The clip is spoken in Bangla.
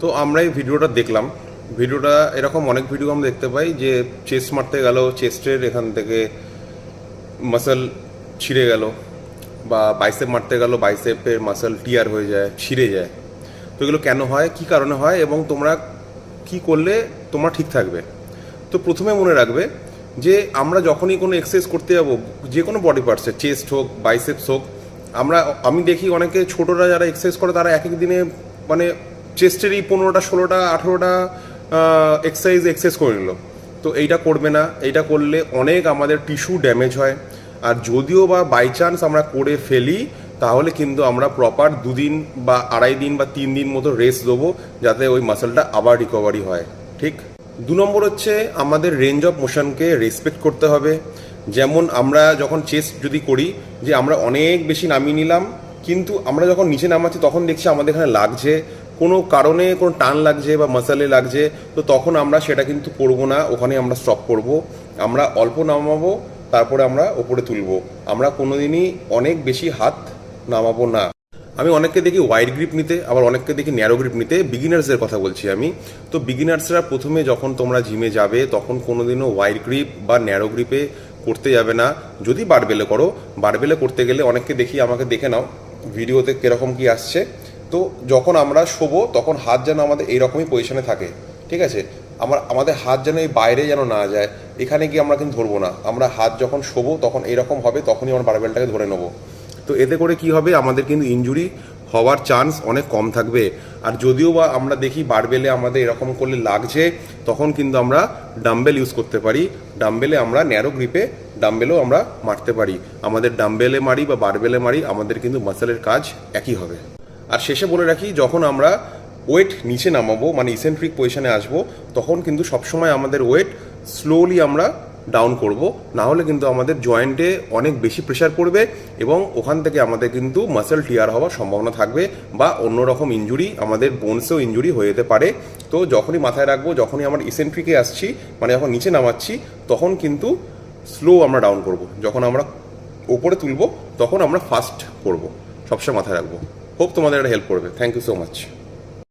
তো আমরা এই ভিডিওটা দেখলাম। ভিডিওটা এরকম অনেক ভিডিও আমরা দেখতে পাই যে চেস্ট মারতে গেল, চেস্টের এখান থেকে মাসল ছিঁড়ে গেল, বা বাইসেপ মারতে গেল, বাইসেপের মাসল টিয়ার হয়ে যায়, ছিঁড়ে যায়। তো এগুলো কেন হয়, কী কারণে হয়, এবং তোমরা কি করলে তোমরা ঠিক থাকবে? তো প্রথমে মনে রাখবে যে আমরা যখনই কোনো এক্সারসাইজ করতে যাবো, যে কোনো বডি পার্টসের, চেস্ট হোক, বাইসেপস হোক, আমি দেখি অনেকে ছোটরা যারা এক্সারসাইজ করে তারা এক এক দিনে মানে চেস্টেরই 15টা 16টা 18টা এক্সারসাইজ করে নিল। তো এইটা করবে না। এইটা করলে অনেক আমাদের টিস্যু ড্যামেজ হয়। আর যদিও বা বাই চান্স আমরা করে ফেলি, তাহলে কিন্তু আমরা প্রপার 2 দিন বা 2.5 দিন বা 3 দিন মতো রেস্ট দেবো, যাতে ওই মাসলটা আবার রিকভারি হয়। ঠিক। 2 নম্বর হচ্ছে আমাদের রেঞ্জ অফ মোশনকে রেসপেক্ট করতে হবে। যেমন আমরা যখন চেস্ট যদি করি, যে আমরা অনেক বেশি নামিয়ে নিলাম, কিন্তু আমরা যখন নিচে নামাচ্ছি তখন দেখছি আমাদের এখানে লাগছে, কোনো কারণে কোনো টান লাগছে বা মাসালে লাগছে, তো তখন আমরা সেটা কিন্তু করবো না, ওখানে আমরা স্টপ করব। আমরা অল্প নামাবো, তারপরে আমরা ওপরে তুলবো। আমরা কোনোদিনই অনেক বেশি হাত নামাবো না। আমি অনেককে দেখি ওয়াইড গ্রিপ নিতে, আবার অনেককে দেখি ন্যারো গ্রিপ নিতে। বিগিনার্সদের কথা বলছি আমি। তো বিগিনার্সরা প্রথমে যখন তোমরা জিমে যাবে, তখন কোনোদিনও ওয়াইড গ্রিপ বা ন্যারো গ্রিপে করতে যাবে না। যদি বারবেলে করো, বারবেলে করতে গেলে অনেককে দেখি, আমাকে দেখে নাও ভিডিওতে কীরকম কি আসছে। তো যখন আমরা শোবো তখন হাত যেন আমাদের এইরকমই পজিশনে থাকে, ঠিক আছে? আমাদের হাত যেন এই বাইরে যেন না যায়, এখানে গিয়ে আমরা কিন্তু ধরবো না। আমরা হাত যখন শোবো তখন এইরকম হবে, তখনই আমরা বারবেলটাকে ধরে নেবো। তো এতে করে কি হবে, আমাদের কিন্তু ইনজুরি হওয়ার চান্স অনেক কম থাকবে। আর যদিও বা আমরা দেখি বারবেলে আমাদের এরকম করলে লাগছে, তখন কিন্তু আমরা ডাম্বেল ইউজ করতে পারি। ডাম্বেলে আমরা ন্যারো গ্রিপে ডাম্বেলও আমরা মারতে পারি। আমাদের ডাম্বেলে মারি বা বারবেলে মারি, আমাদের কিন্তু মাসেলের কাজ একই হবে। আর শেষে বলে রাখি, যখন আমরা ওয়েট নিচে নামাবো, মানে ইসেন্ট্রিক পজিশনে আসবো, তখন কিন্তু সবসময় আমাদের ওয়েট স্লোলি আমরা ডাউন করব, না হলে কিন্তু আমাদের জয়েন্টে অনেক বেশি প্রেশার পড়বে, এবং ওখান থেকে আমাদের কিন্তু মাসেল টিয়ার হওয়ার সম্ভাবনা থাকবে, বা অন্যরকম ইনজুরি, আমাদের বোনসেও ইনজুরি হয়ে যেতে পারে। তো যখনই মাথায় রাখবো, যখনই আমরা ইসেন্ট্রিকে আসছি, মানে যখন নিচে নামাচ্ছি, তখন কিন্তু স্লো আমরা ডাউন করব। যখন আমরা ওপরে তুলব, তখন আমরা ফাস্ট করব। সবসময় মাথায় রাখবো। হোপ তোমাদের এটা হেল্প করবে। Thank you so much.